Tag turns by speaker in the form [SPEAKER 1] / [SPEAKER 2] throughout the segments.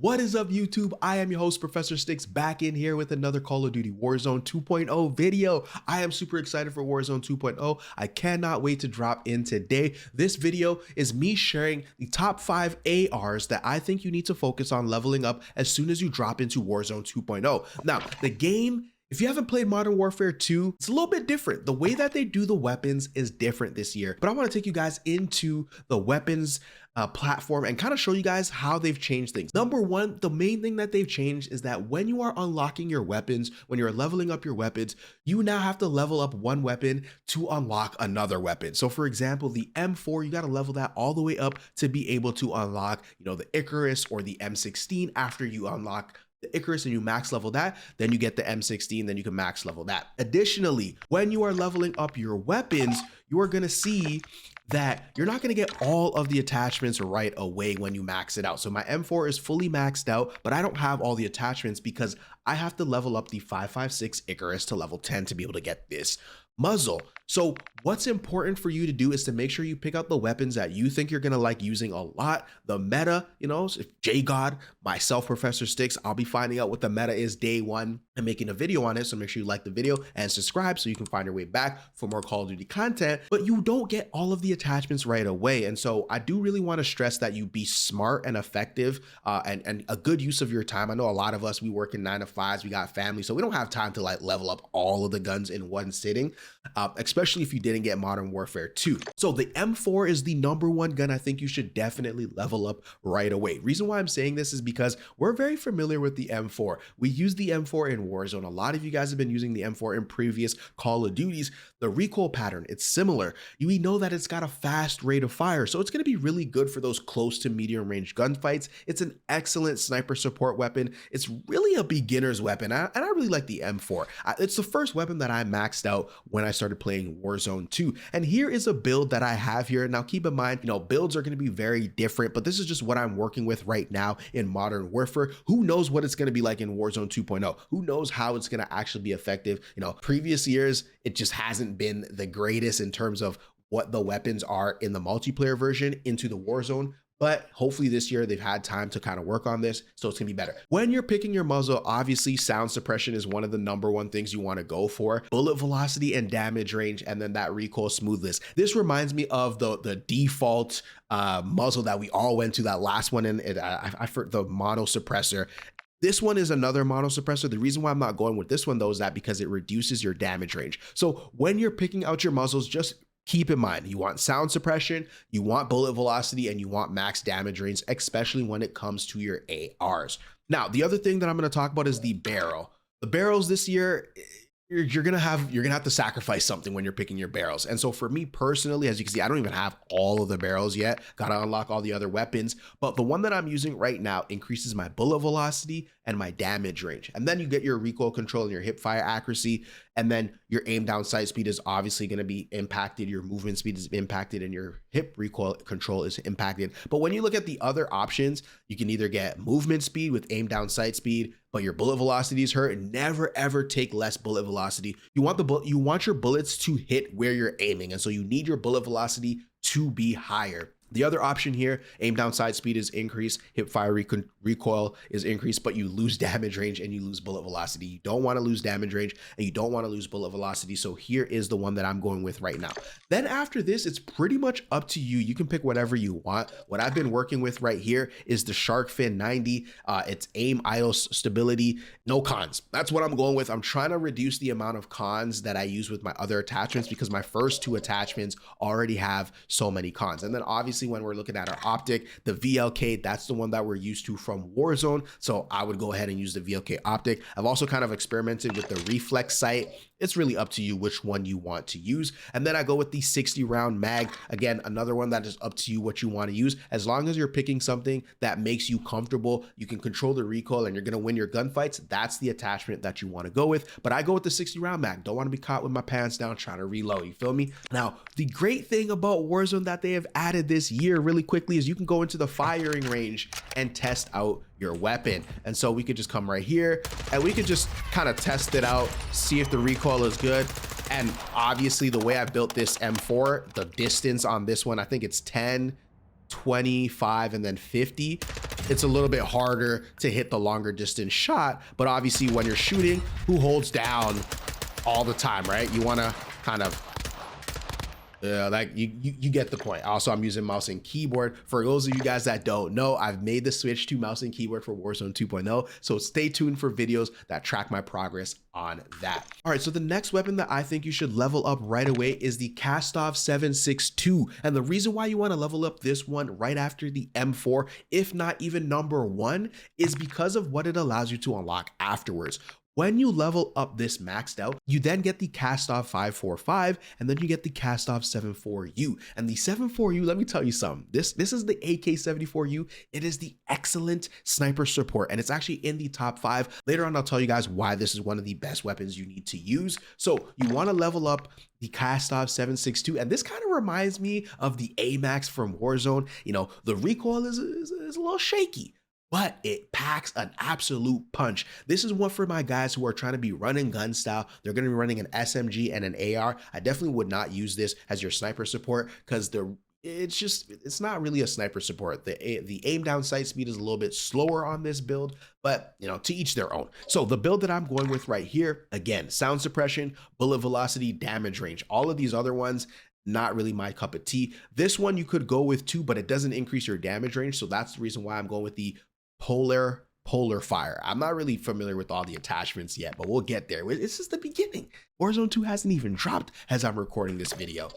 [SPEAKER 1] What is up, YouTube? I am your host, Professor Sticks, back in here with another Call of Duty Warzone 2.0 video. I am super excited for Warzone 2.0. I cannot wait to drop in today. This video is me sharing the top 5 ARs that I think you need to focus on leveling up as soon as you drop into Warzone 2.0. Now, the game, if you haven't played Modern Warfare 2, it's a little bit different. The way that they do the weapons is different this year, but I want to take you guys into the weapons platform and kind of show you guys how they've changed things. Number one, the main thing that they've changed is that when you are unlocking your weapons, when you're leveling up your weapons, you now have to level up one weapon to unlock another weapon. So for example, the M4, you got to level that all the way up to be able to unlock, the Icarus or the M16. After you unlock the Icarus and you max level that, then you get the M16, then you can max level that. Additionally, when you are leveling up your weapons, you are going to see that you're not going to get all of the attachments right away when you max it out. So my M4 is fully maxed out, but I don't have all the attachments because I have to level up the 5.56 Icarus to level 10 to be able to get this muzzle. So what's important for you to do is to make sure you pick out the weapons that you think you're going to like using a lot. The meta, if J-God, myself, Professor Sticks, I'll be finding out what the meta is day one and making a video on it. So make sure you like the video and subscribe so you can find your way back for more Call of Duty content, but you don't get all of the attachments right away. And so I do really want to stress that you be smart and effective and a good use of your time. I know a lot of us, we work in 9 to 5s, we got family, so we don't have time to level up all of the guns in one sitting, especially if you didn't get Modern Warfare 2. So the M4 is the #1 gun I think you should definitely level up right away. Reason why I'm saying this is because we're very familiar with the M4. We use the M4 in Warzone. A lot of you guys have been using the M4 in previous Call of Duties. The recoil pattern, it's similar. We know that it's got a fast rate of fire, so it's going to be really good for those close to medium range gunfights. It's an excellent sniper support weapon. It's really a beginner's weapon, and I really like the M4. It's the first weapon that I maxed out when I started playing Warzone 2. And here is a build that I have here. Now keep in mind, builds are going to be very different, but this is just what I'm working with right now in Modern Warfare. Who knows what it's going to be like in Warzone 2.0? Who knows how it's going to actually be effective? Previous years, it just hasn't been the greatest in terms of what the weapons are in the multiplayer version into the Warzone. But hopefully this year they've had time to kind of work on this, so it's gonna be better. When you're picking your muzzle, obviously sound suppression is one of the #1 things you want to go for. Bullet velocity and damage range, and then that recoil smoothness. This reminds me of the default muzzle that we all went to, that last one, and I forgot the mono suppressor. This one is another mono suppressor. The reason why I'm not going with this one though is that because it reduces your damage range. So when you're picking out your muzzles, just keep in mind, you want sound suppression, you want bullet velocity, and you want max damage range, especially when it comes to your ARs. Now, the other thing that I'm going to talk about is the barrel. The barrels this year, you're gonna have to sacrifice something when you're picking your barrels. And so for me personally, as you can see, I don't even have all of the barrels yet. Gotta unlock all the other weapons, but the one that I'm using right now increases my bullet velocity and my damage range. And then you get your recoil control and your hip fire accuracy, and then your aim down sight speed is obviously going to be impacted, your movement speed is impacted, and your hip recoil control is impacted. But when you look at the other options, you can either get movement speed with aim down sight speed, but your bullet velocity is hurt. And never ever take less bullet velocity. You want your bullets to hit where you're aiming, and so you need your bullet velocity to be higher. The other option here, aim down sight speed is increased, hip fire recoil is increased, but you lose damage range and you lose bullet velocity. You don't want to lose damage range and you don't want to lose bullet velocity. So here is the one that I'm going with right now. Then after this, it's pretty much up to you. You can pick whatever you want. What I've been working with right here is the Shark Fin 90. It's aim idle stability, no cons. That's what I'm going with. I'm trying to reduce the amount of cons that I use with my other attachments because my first 2 attachments already have so many cons. And then obviously when we're looking at our optic, the VLK, that's the one that we're used to from Warzone. So I would go ahead and use the VLK optic. I've also kind of experimented with the reflex sight. It's really up to you which one you want to use. And then I go with the 60 round mag. Again, another one that is up to you what you want to use. As long as you're picking something that makes you comfortable, you can control the recoil and you're going to win your gunfights, that's the attachment that you want to go with. But I go with the 60 round mag. Don't want to be caught with my pants down trying to reload. You feel me? Now, the great thing about Warzone that they have added this year really quickly is you can go into the firing range and test out your weapon. And so we could just come right here and we could just kind of test it out, see if the recoil is good. And obviously the way I built this M4, the distance on this one, I think it's 10, 25, and then 50. it's a little bit harder to hit the longer distance shot. But obviously when you're shooting, who holds down all the time, right? You want to kind of like you get the point. Also, I'm using mouse and keyboard. For those of you guys that don't know, I've made the switch to mouse and keyboard for Warzone 2.0. So stay tuned for videos that track my progress on that. All right, so the next weapon that I think you should level up right away is the Kastov 7.62. And the reason why you want to level up this one right after the M4, if not even number one, is because of what it allows you to unlock afterwards. When you level up this maxed out, you then get the Kastov 5.45, and then you get the Kastov 7.4U. And the 7.4U, let me tell you something. This is the AK-74U. It is the excellent sniper support, and it's actually in the top 5. Later on, I'll tell you guys why this is one of the best weapons you need to use. So you want to level up the Kastov 7.62, and this kind of reminds me of the AMAX from Warzone. You know, the recoil is a little shaky, but it packs an absolute punch. This is one for my guys who are trying to be running gun style. They're going to be running an SMG and an AR. I definitely would not use this as your sniper support because it's not really a sniper support. The aim down sight speed is a little bit slower on this build, but you know, to each their own. So the build that I'm going with right here, again, sound suppression, bullet velocity, damage range. All of these other ones, not really my cup of tea. This one you could go with too, but it doesn't increase your damage range. So that's the reason why I'm going with the polar fire. I'm not really familiar with all the attachments yet, but we'll get there. This is the beginning. Warzone 2 hasn't even dropped as I'm recording this video.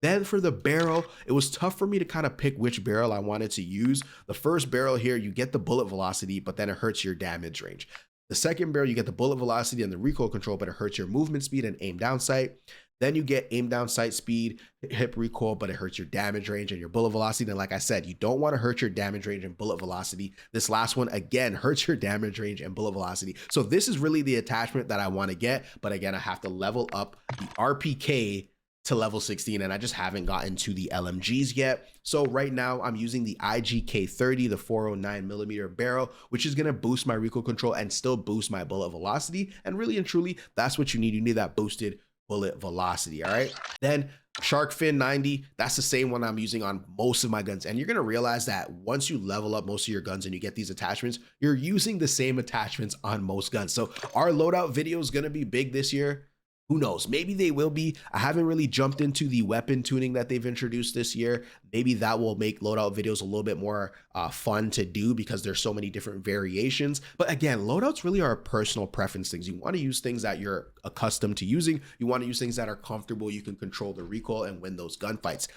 [SPEAKER 1] Then for the barrel, it was tough for me to kind of pick which barrel I wanted to use. The first barrel here, you get the bullet velocity, but then it hurts your damage range. The second barrel, you get the bullet velocity and the recoil control, but it hurts your movement speed and aim down sight. Then you get aim down sight speed, hip recoil, but it hurts your damage range and your bullet velocity. And like I said, you don't want to hurt your damage range and bullet velocity. This last one, again, hurts your damage range and bullet velocity. So this is really the attachment that I want to get. But again, I have to level up the RPK to level 16, and I just haven't gotten to the LMGs yet. So right now I'm using the IGK-30, the 409mm barrel, which is going to boost my recoil control and still boost my bullet velocity. And really and truly, that's what you need. You need that boosted bullet velocity. All right, then Shark Fin 90, that's the same one I'm using on most of my guns. And you're going to realize that once you level up most of your guns and you get these attachments, you're using the same attachments on most guns. So our loadout video is going to be big this year. Who knows? Maybe they will be. I haven't really jumped into the weapon tuning that they've introduced this year. Maybe that will make loadout videos a little bit more fun to do because there's so many different variations. But again, loadouts really are personal preference things. You want to use things that you're accustomed to using. You want to use things that are comfortable. You can control the recoil and win those gunfights.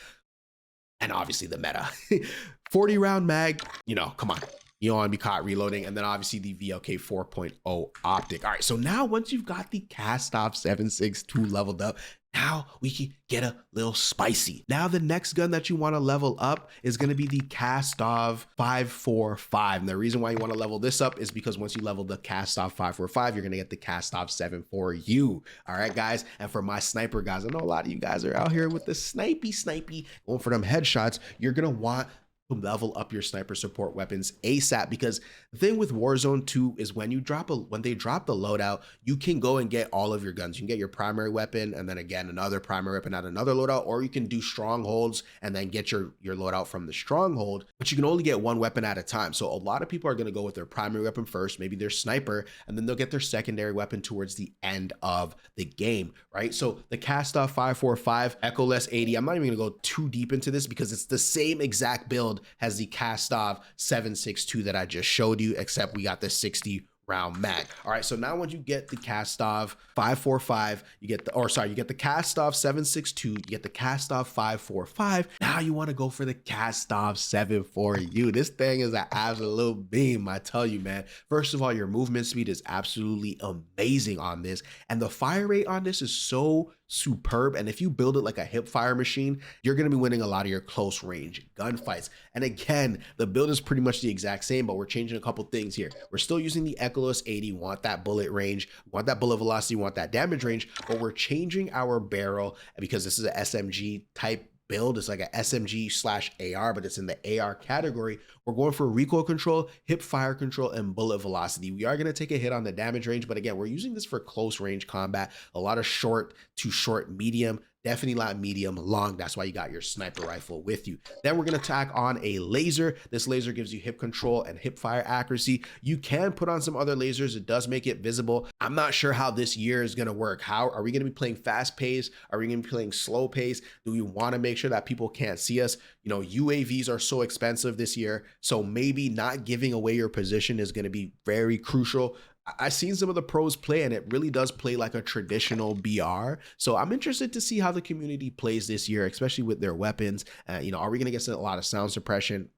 [SPEAKER 1] And obviously the meta. 40 round mag, you know, come on. You don't want to be caught reloading. And then obviously the VLK 4.0 optic. All right, so now once you've got the Kastov 7.62 leveled up, now we can get a little spicy. Now the next gun that you want to level up is going to be the Kastov 5.45. And the reason why you want to level this up is because once you level the Kastov 5.45, you're going to get the Kastov 7.4U. All right, guys. And for my sniper guys, I know a lot of you guys are out here with the snipey, going for them headshots. You're going to want to level up your sniper support weapons ASAP, because the thing with Warzone 2 is when they drop the loadout, you can go and get all of your guns. You can get your primary weapon and then again another primary weapon at another loadout, or you can do strongholds and then get your loadout from the stronghold, but you can only get one weapon at a time. So a lot of people are going to go with their primary weapon first, maybe their sniper, and then they'll get their secondary weapon towards the end of the game, right? So the Kastov 5.45 Echoless 80, I'm not even going to go too deep into this because it's the same exact build as the Kastov 7.62 that I just showed you, except we got the 60 round mag. All right, so now once you get the Kastov 5.45, you get the Kastov 7.62, you get the Kastov 5.45. Now you want to go for the Kastov 7.4U. This thing is an absolute beam, I tell you, man. First of all, your movement speed is absolutely amazing on this, and the fire rate on this is so superb. And if you build it like a hip fire machine, you're going to be winning a lot of your close range gunfights. And again, the build is pretty much the exact same, but we're changing a couple things here. We're still using the Echoless 80. We want that bullet range, we want that bullet velocity, we want that damage range, but we're changing our barrel because this is an SMG type build. It's like a SMG/AR, but it's in the AR category. We're going for recoil control, hip fire control, and bullet velocity. We are going to take a hit on the damage range, but again, we're using this for close range combat, a lot of short to short medium definitely not medium long. That's why you got your sniper rifle with you. Then we're gonna tack on a laser. This laser gives you hip control and hip fire accuracy. You can put on some other lasers. It does make it visible. I'm not sure how this year is gonna work. How are we gonna be playing fast pace? Are we gonna be playing slow pace? Do we wanna make sure that people can't see us? You know, UAVs are so expensive this year, so maybe not giving away your position is gonna be very crucial. I've seen some of the pros play and it really does play like a traditional BR. So I'm interested to see how the community plays this year, especially with their weapons. You know, are we going to get a lot of sound suppression?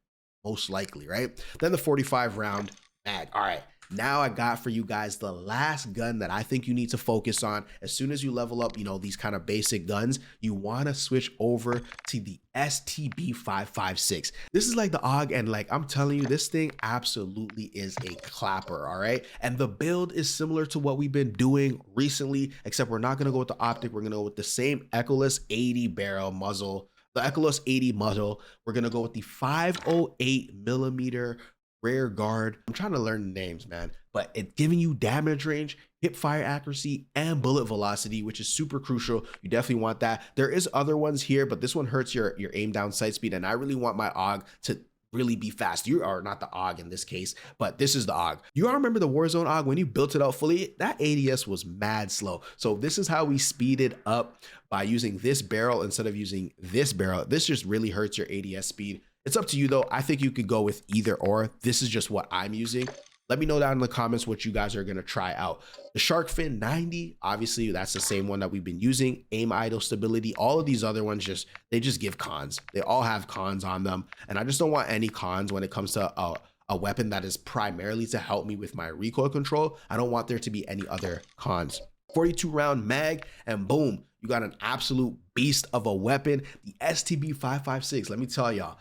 [SPEAKER 1] Most likely, right? Then the 45 round mag. All right. Now I got for you guys the last gun that I think you need to focus on. As soon as you level up, you know, these kind of basic guns, you want to switch over to the STB 556. This is like the AUG, and like I'm telling you, this thing absolutely is a clapper, all right? And the build is similar to what we've been doing recently, except we're not going to go with the optic. We're going to go with the same Echoless 80 barrel muzzle, the Echoless 80 muzzle. We're going to go with the 508 millimeter rear guard. I'm trying to learn the names, man, but it's giving you damage range, hip fire accuracy, and bullet velocity, which is super crucial. You definitely want that. There is other ones here, but this one hurts your aim down sight speed, and I really want my AUG to really be fast. You are not the AUG in this case, but this is the AUG. You all remember the Warzone AUG when you built it out fully? That ADS was mad slow. So this is how we speed it up by using this barrel instead of using this barrel. This just really hurts your ADS speed. It's up to you though. I think you could go with either or. This is just what I'm using. Let me know down in the comments what you guys are going to try out. The Shark Fin 90, obviously that's the same one that we've been using. Aim idle stability. All of these other ones they just give cons. They all have cons on them. And I just don't want any cons when it comes to a weapon that is primarily to help me with my recoil control. I don't want there to be any other cons. 42 round mag, and boom, you got an absolute beast of a weapon. The STB 556, let me tell y'all,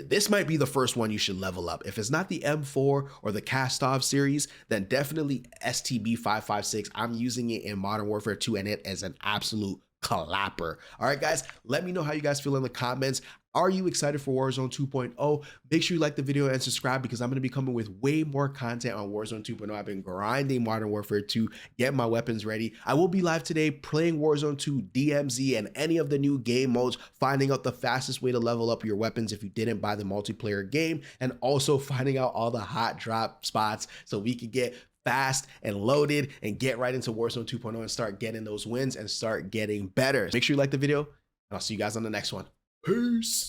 [SPEAKER 1] this might be the first one you should level up. If it's not the M4 or the Kastov series, then definitely STB 556. I'm using it in Modern Warfare 2 and it is an absolute clapper. All right, guys, let me know how you guys feel in the comments. Are you excited for Warzone 2.0? Make sure you like the video and subscribe because I'm going to be coming with way more content on Warzone 2.0. I've been grinding Modern Warfare 2, getting my weapons ready. I will be live today playing Warzone 2, DMZ, and any of the new game modes, finding out the fastest way to level up your weapons if you didn't buy the multiplayer game, and also finding out all the hot drop spots so we could get fast and loaded and get right into Warzone 2.0 and start getting those wins and start getting better. Make sure you like the video, and I'll see you guys on the next one. Peace.